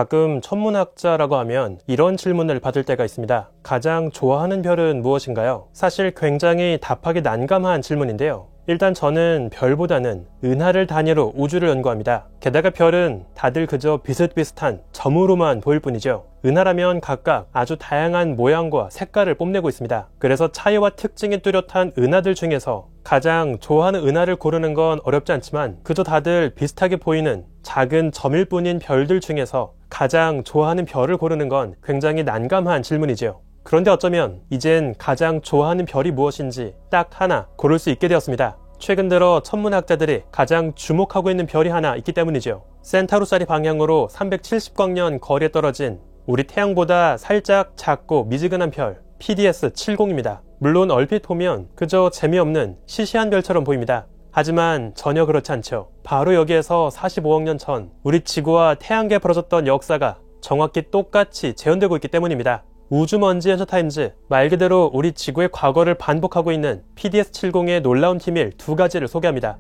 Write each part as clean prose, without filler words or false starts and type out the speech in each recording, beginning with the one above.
가끔 천문학자라고 하면 이런 질문을 받을 때가 있습니다. 가장 좋아하는 별은 무엇인가요? 사실 굉장히 답하기 난감한 질문인데요. 일단 저는 별보다는 은하를 단위로 우주를 연구합니다. 게다가 별은 다들 그저 비슷비슷한 점으로만 보일 뿐이죠. 은하라면 각각 아주 다양한 모양과 색깔을 뽐내고 있습니다. 그래서 차이와 특징이 뚜렷한 은하들 중에서 가장 좋아하는 은하를 고르는 건 어렵지 않지만 그저 다들 비슷하게 보이는 작은 점일 뿐인 별들 중에서 가장 좋아하는 별을 고르는 건 굉장히 난감한 질문이죠. 그런데 어쩌면 이젠 가장 좋아하는 별이 무엇인지 딱 하나 고를 수 있게 되었습니다. 최근 들어 천문학자들이 가장 주목하고 있는 별이 하나 있기 때문이죠. 센타우루스리 방향으로 370광년 거리에 떨어진 우리 태양보다 살짝 작고 미지근한 별 PDS-70입니다. 물론 얼핏 보면 그저 재미없는 시시한 별처럼 보입니다. 하지만 전혀 그렇지 않죠. 바로 여기에서 45억 년 전 우리 지구와 태양계에 벌어졌던 역사가 정확히 똑같이 재현되고 있기 때문입니다. 우주먼지 엔터타임즈, 말 그대로 우리 지구의 과거를 반복하고 있는 PDS-70의 놀라운 비밀 두 가지를 소개합니다.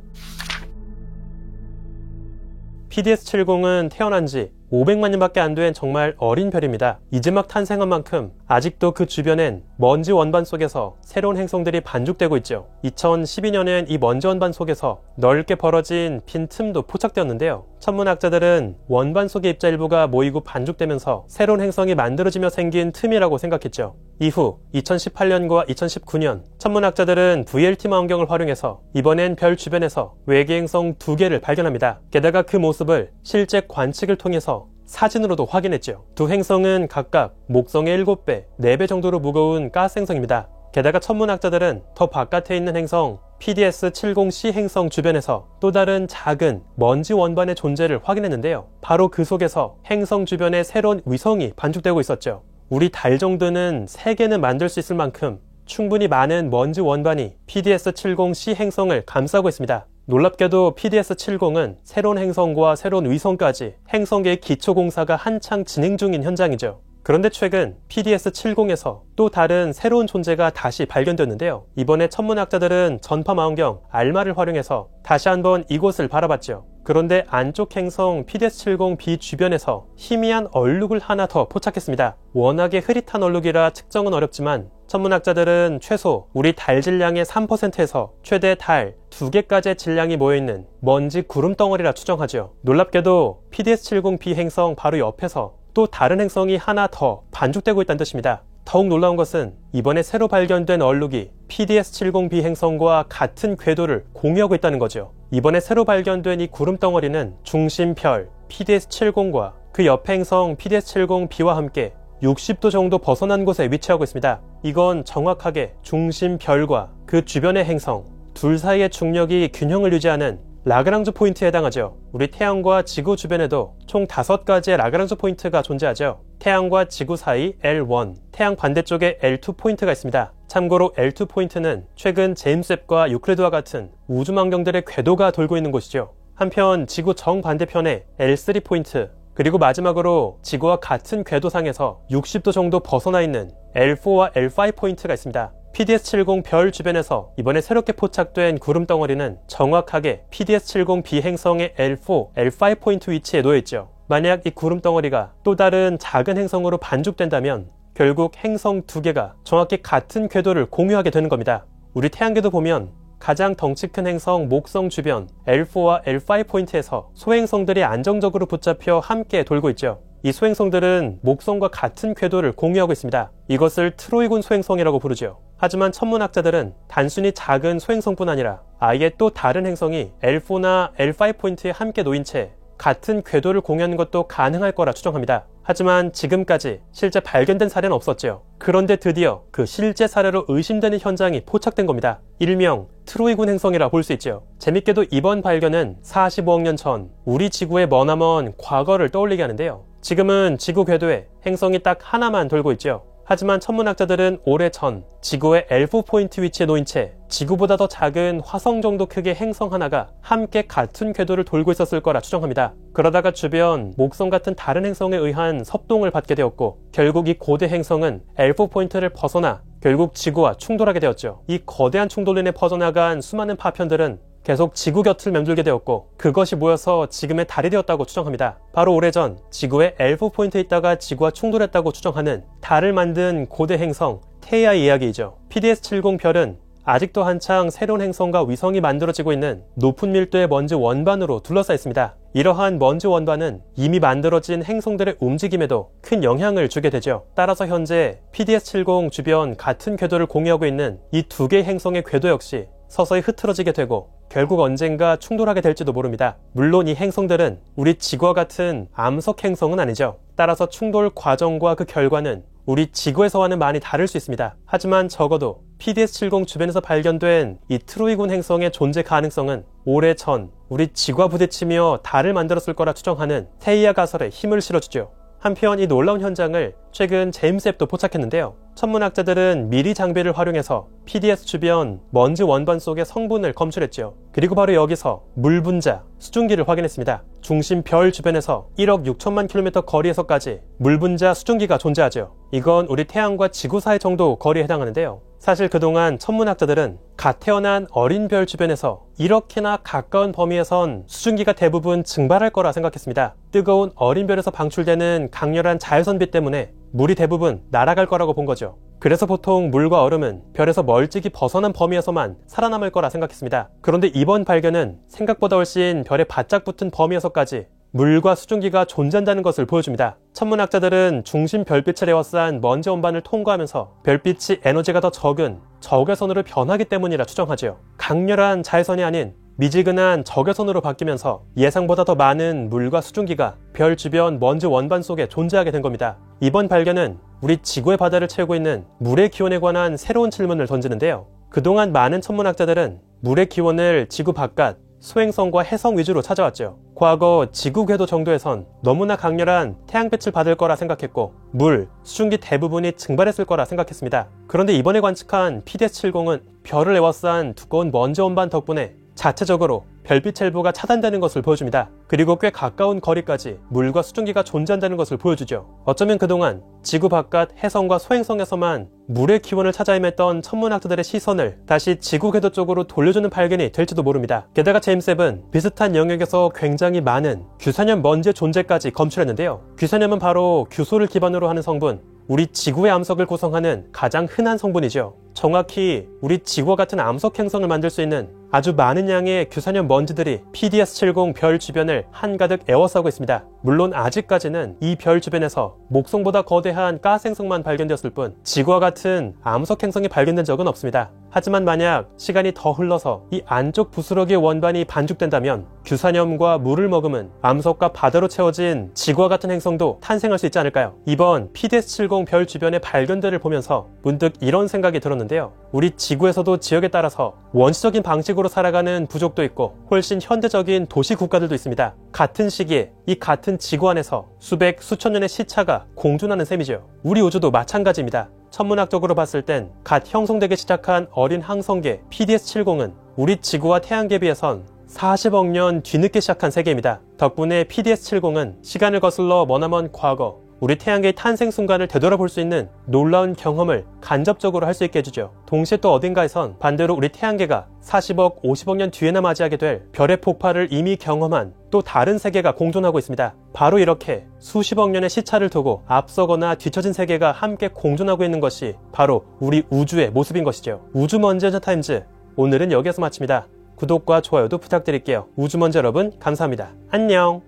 PDS-70은 태어난 지 500만 년밖에 안 된 정말 어린 별입니다. 이제 막 탄생한 만큼 아직도 그 주변엔 먼지 원반 속에서 새로운 행성들이 반죽되고 있죠. 2012년엔 이 먼지 원반 속에서 넓게 벌어진 빈틈도 포착되었는데요. 천문학자들은 원반 속의 입자 일부가 모이고 반죽되면서 새로운 행성이 만들어지며 생긴 틈이라고 생각했죠. 이후 2018년과 2019년 천문학자들은 VLT 망원경을 활용해서 이번엔 별 주변에서 외계 행성 2개를 발견합니다. 게다가 그 모습을 실제 관측을 통해서 사진으로도 확인했죠. 두 행성은 각각 목성의 7배, 4배 정도로 무거운 가스 행성입니다. 게다가 천문학자들은 더 바깥에 있는 행성 PDS-70c 행성 주변에서 또 다른 작은 먼지 원반의 존재를 확인했는데요. 바로 그 속에서 행성 주변에 새로운 위성이 반죽되고 있었죠. 우리 달 정도는 3개는 만들 수 있을 만큼 충분히 많은 먼지 원반이 PDS-70c 행성을 감싸고 있습니다. 놀랍게도 PDS-70은 새로운 행성과 새로운 위성까지 행성계의 기초공사가 한창 진행 중인 현장이죠. 그런데 최근 PDS-70에서 또 다른 새로운 존재가 다시 발견됐는데요. 이번에 천문학자들은 전파 망원경 알마를 활용해서 다시 한번 이곳을 바라봤죠. 그런데 안쪽 행성 PDS-70b 주변에서 희미한 얼룩을 하나 더 포착했습니다. 워낙에 흐릿한 얼룩이라 측정은 어렵지만 천문학자들은 최소 우리 달 질량의 3%에서 최대 달 2개까지의 질량이 모여있는 먼지 구름 덩어리라 추정하죠. 놀랍게도 PDS-70b 행성 바로 옆에서 또 다른 행성이 하나 더 반죽되고 있다는 뜻입니다. 더욱 놀라운 것은 이번에 새로 발견된 얼룩이 PDS-70b 행성과 같은 궤도를 공유하고 있다는 거죠. 이번에 새로 발견된 이 구름 덩어리는 중심별 PDS-70과 그 옆 행성 PDS-70b와 함께 60도 정도 벗어난 곳에 위치하고 있습니다. 이건 정확하게 중심별과 그 주변의 행성 둘 사이의 중력이 균형을 유지하는 라그랑주 포인트에 해당하죠. 우리 태양과 지구 주변에도 총 5가지의 라그랑주 포인트가 존재하죠. 태양과 지구 사이 L1, 태양 반대쪽에 L2 포인트가 있습니다. 참고로 L2 포인트는 최근 제임스 웹과 유클리드와 같은 우주망경들의 궤도가 돌고 있는 곳이죠. 한편 지구 정반대편에 L3 포인트, 그리고 마지막으로 지구와 같은 궤도상에서 60도 정도 벗어나 있는 L4와 L5 포인트가 있습니다. PDS-70 별 주변에서 이번에 새롭게 포착된 구름 덩어리는 정확하게 PDS-70b 행성의 L4, L5 포인트 위치에 놓여있죠. 만약 이 구름 덩어리가 또 다른 작은 행성으로 반죽된다면 결국 행성 2개가 정확히 같은 궤도를 공유하게 되는 겁니다. 우리 태양계도 보면 가장 덩치 큰 행성 목성 주변 L4와 L5 포인트에서 소행성들이 안정적으로 붙잡혀 함께 돌고 있죠. 이 소행성들은 목성과 같은 궤도를 공유하고 있습니다. 이것을 트로이군 소행성이라고 부르죠. 하지만 천문학자들은 단순히 작은 소행성뿐 아니라 아예 또 다른 행성이 L4나 L5 포인트에 함께 놓인 채 같은 궤도를 공유하는 것도 가능할 거라 추정합니다. 하지만 지금까지 실제 발견된 사례는 없었죠. 그런데 드디어 그 실제 사례로 의심되는 현장이 포착된 겁니다. 일명 트로이군 행성이라 볼 수 있죠. 재밌게도 이번 발견은 45억 년 전 우리 지구의 머나먼 과거를 떠올리게 하는데요. 지금은 지구 궤도에 행성이 딱 하나만 돌고 있죠. 하지만 천문학자들은 오래전 지구의 L4 포인트 위치에 놓인 채 지구보다 더 작은 화성 정도 크기의 행성 하나가 함께 같은 궤도를 돌고 있었을 거라 추정합니다. 그러다가 주변 목성 같은 다른 행성에 의한 섭동을 받게 되었고 결국 이 고대 행성은 L4 포인트를 벗어나 결국 지구와 충돌하게 되었죠. 이 거대한 충돌로 인해 퍼져나간 수많은 파편들은 계속 지구 곁을 맴돌게 되었고 그것이 모여서 지금의 달이 되었다고 추정합니다. 바로 오래전 지구의 L4포인트에 있다가 지구와 충돌했다고 추정하는 달을 만든 고대 행성 테이아의 이야기이죠. PDS-70 별은 아직도 한창 새로운 행성과 위성이 만들어지고 있는 높은 밀도의 먼지 원반으로 둘러싸여 있습니다. 이러한 먼지 원반은 이미 만들어진 행성들의 움직임에도 큰 영향을 주게 되죠. 따라서 현재 PDS-70 주변 같은 궤도를 공유하고 있는 이 두 개의 행성의 궤도 역시 서서히 흐트러지게 되고 결국 언젠가 충돌하게 될지도 모릅니다. 물론 이 행성들은 우리 지구와 같은 암석 행성은 아니죠. 따라서 충돌 과정과 그 결과는 우리 지구에서와는 많이 다를 수 있습니다. 하지만 적어도 PDS-70 주변에서 발견된 이 트로이군 행성의 존재 가능성은 오래전 우리 지구와 부딪히며 달을 만들었을 거라 추정하는 테이아 가설에 힘을 실어주죠. 한편 이 놀라운 현장을 최근 제임스 웹도 포착했는데요. 천문학자들은 미리 장비를 활용해서 PDS 주변 먼지 원반 속의 성분을 검출했죠. 그리고 바로 여기서 물 분자, 수증기를 확인했습니다. 중심 별 주변에서 1억 6천만 킬로미터 거리에서까지 물 분자 수증기가 존재하죠. 이건 우리 태양과 지구 사이 정도 거리에 해당하는데요. 사실 그동안 천문학자들은 갓 태어난 어린 별 주변에서 이렇게나 가까운 범위에선 수증기가 대부분 증발할 거라 생각했습니다. 뜨거운 어린 별에서 방출되는 강렬한 자외선빛 때문에 물이 대부분 날아갈 거라고 본 거죠. 그래서 보통 물과 얼음은 별에서 멀찍이 벗어난 범위에서만 살아남을 거라 생각했습니다. 그런데 이번 발견은 생각보다 훨씬 별에 바짝 붙은 범위에서까지 물과 수증기가 존재한다는 것을 보여줍니다. 천문학자들은 중심 별빛을 에워싼 먼지 원반을 통과하면서 별빛이 에너지가 더 적은 적외선으로 변하기 때문이라 추정하죠. 강렬한 자외선이 아닌 미지근한 적외선으로 바뀌면서 예상보다 더 많은 물과 수증기가 별 주변 먼지 원반 속에 존재하게 된 겁니다. 이번 발견은 우리 지구의 바다를 채우고 있는 물의 기원에 관한 새로운 질문을 던지는데요. 그동안 많은 천문학자들은 물의 기원을 지구 바깥, 소행성과 해성 위주로 찾아왔죠. 과거 지구 궤도 정도에선 너무나 강렬한 태양빛을 받을 거라 생각했고 물, 수증기 대부분이 증발했을 거라 생각했습니다. 그런데 이번에 관측한 PDS-70은 별을 에워싼 두꺼운 먼지 원반 덕분에 자체적으로 별빛 일부가 차단되는 것을 보여줍니다. 그리고 꽤 가까운 거리까지 물과 수증기가 존재한다는 것을 보여주죠. 어쩌면 그동안 지구 바깥 해성과 소행성에서만 물의 기원을 찾아 헤맸던 천문학자들의 시선을 다시 지구 궤도 쪽으로 돌려주는 발견이 될지도 모릅니다. 게다가 제임스 웹은 비슷한 영역에서 굉장히 많은 규산염 먼지의 존재까지 검출했는데요. 규산염은 바로 규소를 기반으로 하는 성분, 우리 지구의 암석을 구성하는 가장 흔한 성분이죠. 정확히 우리 지구와 같은 암석 행성을 만들 수 있는 아주 많은 양의 규산염 먼지들이 PDS-70 별 주변을 한가득 에워싸고 있습니다. 물론 아직까지는 이 별 주변에서 목성보다 거대한 가스 행성만 발견되었을 뿐 지구와 같은 암석 행성이 발견된 적은 없습니다. 하지만 만약 시간이 더 흘러서 이 안쪽 부스러기의 원반이 반죽된다면 규산염과 물을 머금은 암석과 바다로 채워진 지구와 같은 행성도 탄생할 수 있지 않을까요? 이번 PDS-70 별 주변의 발견들을 보면서 문득 이런 생각이 들었는데요. 우리 지구에서도 지역에 따라서 원시적인 방식으로 살아가는 부족도 있고 훨씬 현대적인 도시 국가들도 있습니다. 같은 시기에 이 같은 지구 안에서 수백, 수천 년의 시차가 공존하는 셈이죠. 우리 우주도 마찬가지입니다. 천문학적으로 봤을 땐 갓 형성되기 시작한 어린 항성계 PDS-70은 우리 지구와 태양계에 비해선 40억 년 뒤늦게 시작한 세계입니다. 덕분에 PDS-70은 시간을 거슬러 머나먼 과거, 우리 태양계의 탄생 순간을 되돌아볼 수 있는 놀라운 경험을 간접적으로 할 수 있게 해주죠. 동시에 또 어딘가에선 반대로 우리 태양계가 40억, 50억 년 뒤에나 맞이하게 될 별의 폭발을 이미 경험한 또 다른 세계가 공존하고 있습니다. 바로 이렇게 수십억 년의 시차를 두고 앞서거나 뒤처진 세계가 함께 공존하고 있는 것이 바로 우리 우주의 모습인 것이죠. 우주먼지 엔터타임즈, 오늘은 여기에서 마칩니다. 구독과 좋아요도 부탁드릴게요. 우주먼지 여러분, 감사합니다. 안녕!